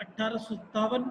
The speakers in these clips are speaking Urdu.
1857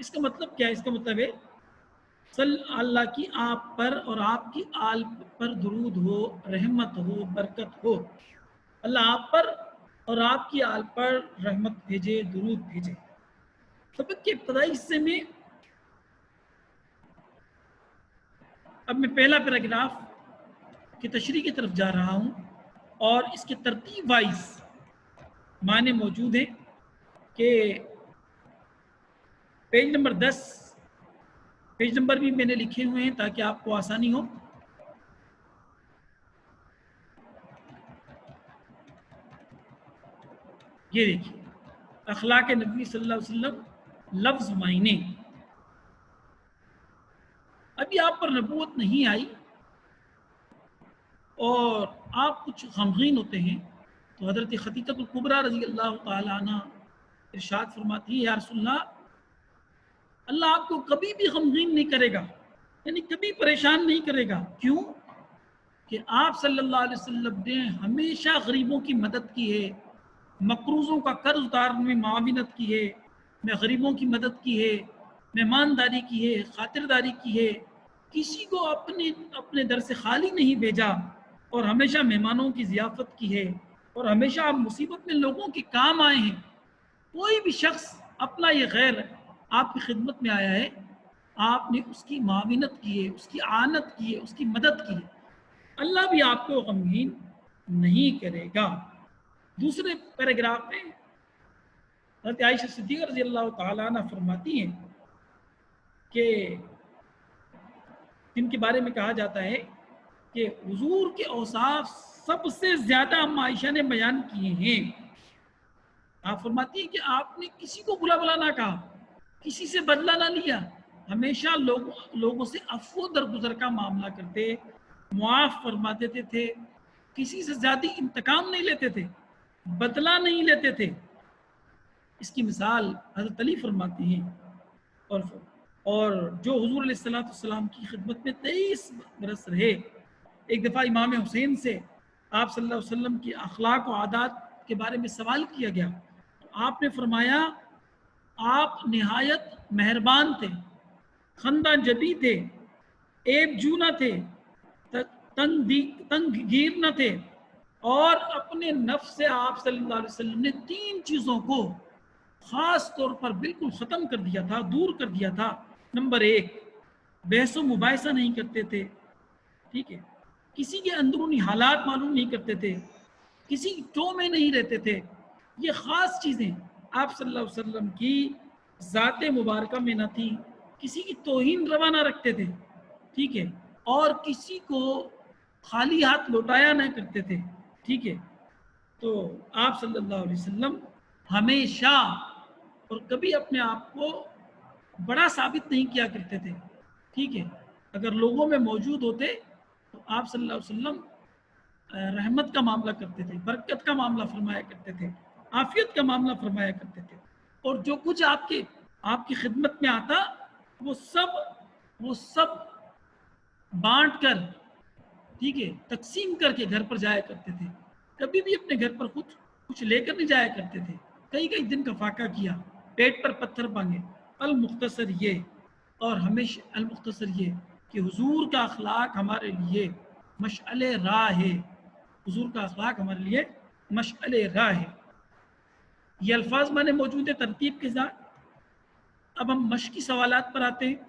اس کا مطلب کیا ہے؟ اس کا مطلب ہے اللہ کی آپ پر اور آپ کی آل پر درود ہو، رحمت ہو، برکت ہو۔ اللہ آپ پر اور آپ کی آل پر رحمت بھیجے، درود بھیجے۔ سبق کے ابتدائی حصے میں اب میں پہلا پیراگراف کی تشریح کی طرف جا رہا ہوں، اور اس کے ترتیب وائز معنی موجود ہیں کہ پیج نمبر 10، پیج نمبر بھی میں نے لکھے ہوئے ہیں تاکہ آپ کو آسانی ہو۔ یہ دیکھیے، اخلاق نبی صلی اللہ علیہ وسلم لفظ معنی۔ ابھی آپ پر نبوت نہیں آئی اور آپ کچھ غمگین ہوتے ہیں، تو حضرت خدیجہ الکبریٰ رضی اللہ تعالیٰ عنہ ارشاد فرماتی ہے، یا رسول اللہ، اللہ آپ کو کبھی بھی غمگین نہیں کرے گا، یعنی کبھی پریشان نہیں کرے گا۔ کیوں؟ کہ آپ صلی اللہ علیہ وسلم نے ہمیشہ غریبوں کی مدد کی ہے، مقروضوں کا قرض اتارنے میں معاونت کی ہے، میں غریبوں کی مدد کی ہے، مہمانداری کی ہے، خاطرداری کی ہے، کسی کو اپنے در سے خالی نہیں بھیجا، اور ہمیشہ مہمانوں کی ضیافت کی ہے، اور ہمیشہ آپ مصیبت میں لوگوں کے کام آئے ہیں۔ کوئی بھی شخص اپنا یہ غیر آپ کی خدمت میں آیا ہے، آپ نے اس کی معاونت کی ہے، اس کی اعانت کی ہے، اس کی مدد کی ہے، اللہ بھی آپ کو غمگین نہیں کرے گا۔ دوسرے پیراگراف میں حضرت عائشہ صدیقہ رضی اللہ تعالیٰ عنہ فرماتی ہیں کہ جن کے بارے میں کہا جاتا ہے کہ حضور کے اوصاف سب سے زیادہ ہم عائشہ نے بیان کیے ہیں۔ آپ فرماتی ہیں کہ آپ نے کسی کو بلا بلا نہ کہا، کسی سے بدلہ نہ لیا، ہمیشہ لوگوں سے عفو درگزر کا معاملہ کرتے، معاف فرما دیتے تھے، کسی سے زیادہ انتقام نہیں لیتے تھے، بدلہ نہیں لیتے تھے۔ اس کی مثال حضرت علی فرماتے ہیں، اور جو حضور علیہ السلام کی خدمت میں 23 برس رہے۔ ایک دفعہ امام حسین سے آپ صلی اللہ علیہ وسلم کی اخلاق و عادات کے بارے میں سوال کیا گیا، تو آپ نے فرمایا آپ نہایت مہربان تھے، خندہ جبی تھے، عیب جو نہ تھے، تنگ گیر نہ تھے، اور اپنے نفس سے آپ صلی اللہ علیہ وسلم نے 3 چیزوں کو خاص طور پر بالکل ختم کر دیا تھا، دور کر دیا تھا۔ نمبر 1، بحث و مباحثہ نہیں کرتے تھے، ٹھیک ہے، کسی کے اندرونی حالات معلوم نہیں کرتے تھے، کسی ٹو میں نہیں رہتے تھے۔ یہ خاص چیزیں آپ صلی اللہ علیہ وسلم کی ذات مبارکہ میں نہ تھی، کسی کی توہین روا نہ رکھتے تھے، ٹھیک ہے، اور کسی کو خالی ہاتھ لوٹایا نہ کرتے تھے، ٹھیک ہے۔ تو آپ صلی اللہ علیہ وسلم ہمیشہ اور کبھی اپنے آپ کو بڑا ثابت نہیں کیا کرتے تھے، ٹھیک ہے۔ اگر لوگوں میں موجود ہوتے تو آپ صلی اللہ علیہ وسلم رحمت کا معاملہ کرتے تھے، برکت کا معاملہ فرمایا کرتے تھے، عافیت کا معاملہ فرمایا کرتے تھے، اور جو کچھ آپ کی خدمت میں آتا وہ سب بانٹ کر، ٹھیک ہے، تقسیم کر کے گھر پر جایا کرتے تھے۔ کبھی بھی اپنے گھر پر کچھ لے کر نہیں جایا کرتے تھے۔ کئی دن کا فاقہ کیا، پیٹ پر پتھر مانگے۔ المختصر یہ، اور ہمیشہ المختصر یہ کہ حضور کا اخلاق ہمارے لیے مشعل راہ ہے، حضور کا اخلاق ہمارے لیے مشعل راہ ہے۔ یہ الفاظ میں نے موجود ہے ترتیب کے ساتھ۔ اب ہم مشقی سوالات پر آتے ہیں۔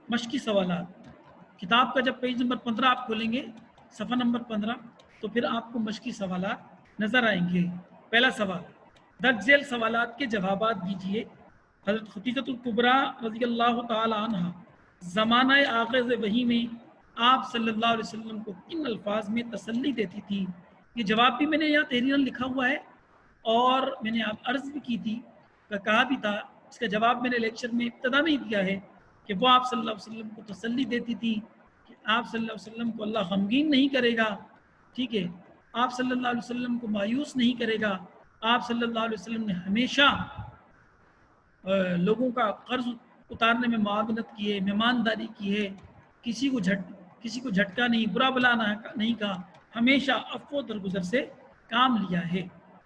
مشقی سوالات، کتاب کا جب پیج نمبر 15 آپ کھولیں گے، صفحہ نمبر 15، تو پھر آپ کو مشقی سوالات نظر آئیں گے۔ پہلا سوال، درج ذیل سوالات کے جوابات دیجئے۔ حضرت خدیجہ الکبریٰ رضی اللہ تعالی عنہ زمانہ آغاز وحی میں آپ صلی اللہ علیہ وسلم کو کن الفاظ میں تسلی دیتی تھی؟ یہ جواب بھی میں نے یہاں تحریراً لکھا ہوا ہے، اور میں نے آپ عرض بھی کی تھی، کہا بھی تھا، اس کا جواب میں نے لیکچر میں ابتدا میں ہی دیا ہے کہ وہ آپ صلی اللہ علیہ وسلم کو تسلی دیتی تھی کہ آپ صلی اللہ علیہ وسلم کو اللہ غمگین نہیں کرے گا، ٹھیک ہے، آپ صلی اللہ علیہ وسلم کو مایوس نہیں کرے گا، آپ صلی اللہ علیہ وسلم نے ہمیشہ لوگوں کا قرض اتارنے میں معاونت کی ہے، مہمانداری کی ہے، کسی کو جھٹکا نہیں، برا بلا نہیں کہا، ہمیشہ عفو و درگزر سے کام لیا ہے۔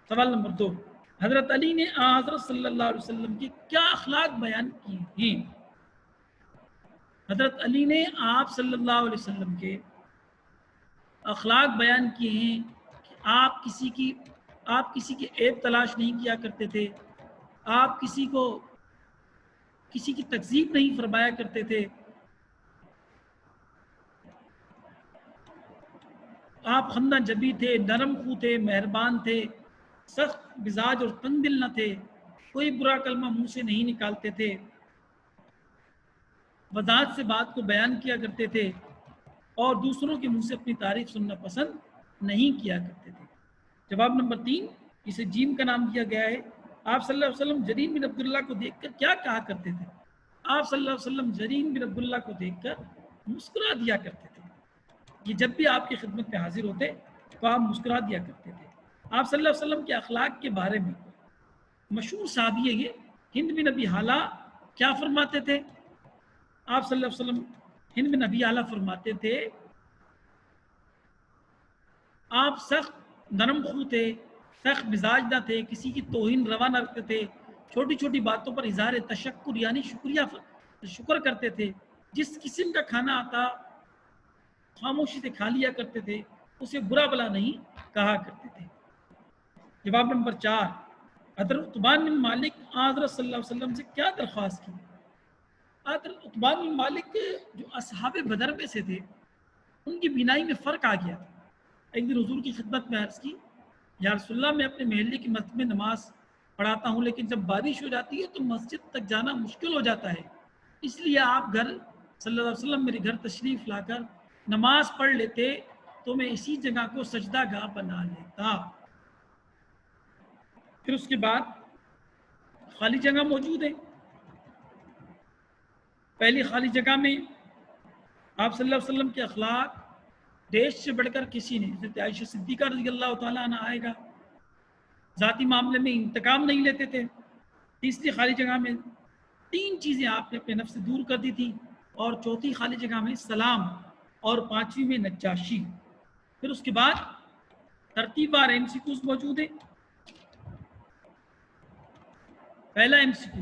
سوال نمبر 2، حضرت علی نے حضرت صلی اللہ علیہ وسلم کے کیا اخلاق بیان کیے ہیں؟ حضرت علی نے آپ صلی اللہ علیہ وسلم کے اخلاق بیان کیے ہیں کہ آپ کسی کی عیب تلاش نہیں کیا کرتے تھے، آپ کسی کی تکذیب نہیں فرمایا کرتے تھے، آپ خندہ جبی تھے، نرم خو تھے، مہربان تھے، سخت مزاج اور تنگ دل نہ تھے، کوئی برا کلمہ منہ سے نہیں نکالتے تھے، وضاحت سے بات کو بیان کیا کرتے تھے اور دوسروں کے منہ سے اپنی تعریف سننا پسند نہیں کیا کرتے تھے۔ جواب نمبر 3، اسے جیم کا نام دیا گیا ہے۔ آپ صلی اللہ علیہ وسلم جریر بن عبداللہ کو دیکھ کر کیا کہا کرتے تھے؟ آپ صلی اللہ علیہ وسلم جریر بن عبداللہ کو دیکھ کر مسکرا دیا کرتے تھے۔ یہ جب بھی آپ کی خدمت میں حاضر ہوتے تو آپ مسکرا دیا کرتے تھے۔ آپ صلی اللہ علیہ وسلم کے اخلاق کے بارے میں مشہور صحابی ہے یہ ہند بن ابی حالہ کیا فرماتے تھے؟ آپ صلی اللہ علیہ وسلم ہند بن ابی حالہ فرماتے تھے آپ سخت نرم خو تھے، سخت مزاج نہ تھے، کسی کی توہین روا نہ رکھتے تھے، چھوٹی چھوٹی باتوں پر اظہار تشکر یعنی شکر کرتے تھے، جس قسم کا کھانا آتا خاموشی سے کھا لیا کرتے تھے، اسے برا بلا نہیں کہا کرتے تھے۔ جواب نمبر 4، حضرت عتبان بن مالک حضرت صلی اللہ علیہ وسلم سے کیا درخواست کی؟ حضرت عتبان بن مالک جو اصحاب بدر میں سے تھے، ان کی بینائی میں فرق آ گیا تھا۔ ایک دن حضور کی خدمت میں عرض کی، یا رسول اللہ میں اپنے محلے کی مسجد میں نماز پڑھاتا ہوں، لیکن جب بارش ہو جاتی ہے تو مسجد تک جانا مشکل ہو جاتا ہے، اس لیے آپ گھر صلی اللہ علیہ وسلم میرے گھر تشریف لا کر نماز پڑھ لیتے تو میں اسی جگہ کو سجدہ گاہ بنا لیتا۔ پھر اس کے بعد خالی جگہ موجود ہے، پہلی خالی جگہ میں آپ صلی اللہ علیہ وسلم کے اخلاق دیش سے بڑھ کر کسی نے، حضرت عائشہ صدیقہ رضی اللہ تعالیٰ عنہ آئے گا، ذاتی معاملے میں انتقام نہیں لیتے تھے۔ تیسری خالی جگہ میں 3 چیزیں آپ نے اپنے نفس سے دور کر دی تھی، اور چوتھی خالی جگہ میں سلام، اور 5ویں میں نجاشی۔ پھر اس کے بعد ترتیب وار MCQs موجود ہیں۔ پہلا MCQ،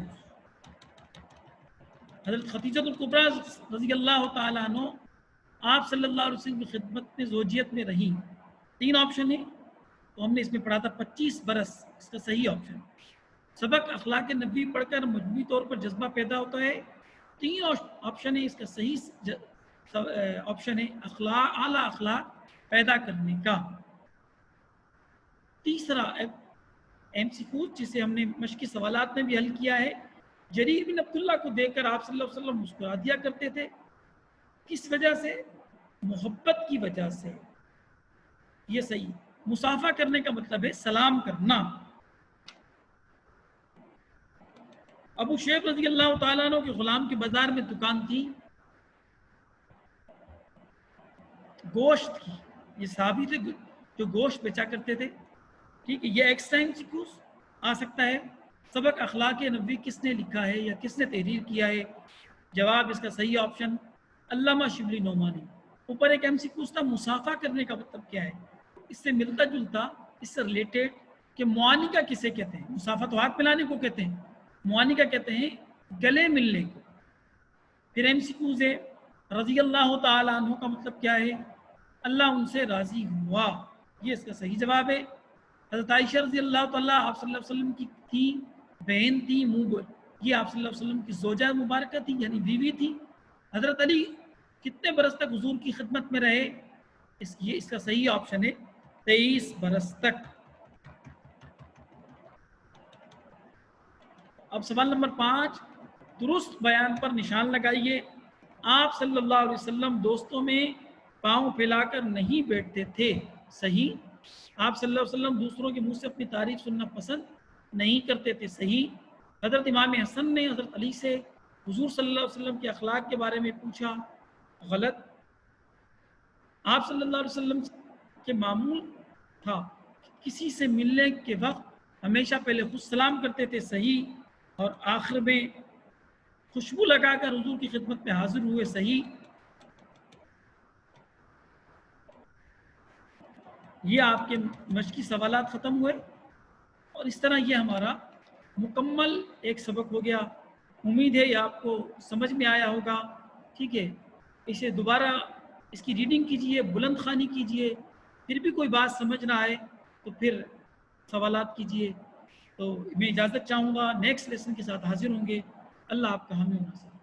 حضرت خدیجہ الکبریٰ رضی اللہ تعالیٰ عنہ آپ صلی اللہ علیہ وسلم کی خدمت میں زوجیت میں رہیں۔ 3 آپشن ہیں، تو ہم نے اس میں پڑھا تھا 25 برس، اس کا صحیح آپشن۔ سبق اخلاق نبی پڑھ کر مجموعی طور پر جذبہ پیدا ہوتا ہے، 3 آپشن ہے، اس کا صحیح آپشن ہے اعلیٰ اخلاق پیدا کرنے کا۔ تیسرا MCQ جسے ہم نے مشقی سوالات میں بھی حل کیا ہے، جریر بن عبداللہ کو دیکھ کر آپ صلی اللہ علیہ وسلم مسکرا دیا کرتے تھے، کس وجہ سے؟ محبت کی وجہ سے۔ یہ صحیح۔ مصافحہ کرنے کا مطلب ہے سلام کرنا۔ ابو شیخ رضی اللہ تعالیٰ عنہ کے غلام کے بازار میں دکان تھی گوشت کی، یہ صحابی تھے جو گوشت بیچا کرتے تھے، ٹھیک ہے۔ یہ ایکسٹرا MCQs آ سکتا ہے۔ سبق اخلاق نبوی کس نے لکھا ہے یا کس نے تحریر کیا ہے؟ جواب اس کا صحیح آپشن علامہ شبلی نعمانی۔ اوپر ایک MCQs تھا مصافحہ کرنے کا مطلب کیا ہے، اس سے ملتا جلتا، اس سے ریلیٹڈ کہ معانقہ کسے کہتے ہیں؟ مصافحہ تو ہاتھ ملانے کو کہتے ہیں، معانقہ کہتے ہیں گلے ملنے کو۔ پھر MCQs ہے رضی اللہ تعالیٰ عنہ کا مطلب کیا ہے؟ اللہ ان سے راضی ہوا، یہ اس کا صحیح جواب ہے۔ حضرت عائشہ رضی اللہ تعالیٰ آپ صلی اللہ علیہ وسلم کی تھی، بہن تھی، یہ آپ صلی اللہ علیہ وسلم کی زوجہ مبارکہ تھی یعنی بیوی تھی۔ حضرت علی کتنے برس تک حضور کی خدمت میں رہے؟ اس کا صحیح آپشن ہے 23 برس تک۔ اب سوال نمبر 5، درست بیان پر نشان لگائیے۔ آپ صلی اللہ علیہ وسلم دوستوں میں پاؤں پھیلا کر نہیں بیٹھتے تھے، صحیح۔ آپ صلی اللہ علیہ وسلم دوسروں کے منہ سے اپنی تعریف سننا پسند نہیں کرتے تھے، صحیح۔ حضرت امام حسن نے حضرت علی سے حضور صلی اللہ علیہ وسلم کے اخلاق کے بارے میں پوچھا، غلط۔ آپ صلی اللہ علیہ وسلم کے معمول تھا کسی سے ملنے کے وقت ہمیشہ پہلے خود سلام کرتے تھے، صحیح، اور آخر میں خوشبو لگا کر حضور کی خدمت میں حاضر ہوئے، صحیح۔ یہ آپ کے مشقی سوالات ختم ہوئے اور اس طرح یہ ہمارا مکمل ایک سبق ہو گیا. امید ہے یہ آپ کو سمجھ میں آیا ہوگا. ٹھیک ہے, اسے دوبارہ اس کی ریڈنگ کیجئے, بلند خوانی کیجئے, پھر بھی کوئی بات سمجھ نہ آئے تو پھر سوالات کیجئے. تو میں اجازت چاہوں گا, نیکسٹ لیسن کے ساتھ حاضر ہوں گے. اللہ آپ کا حامی و ناصر.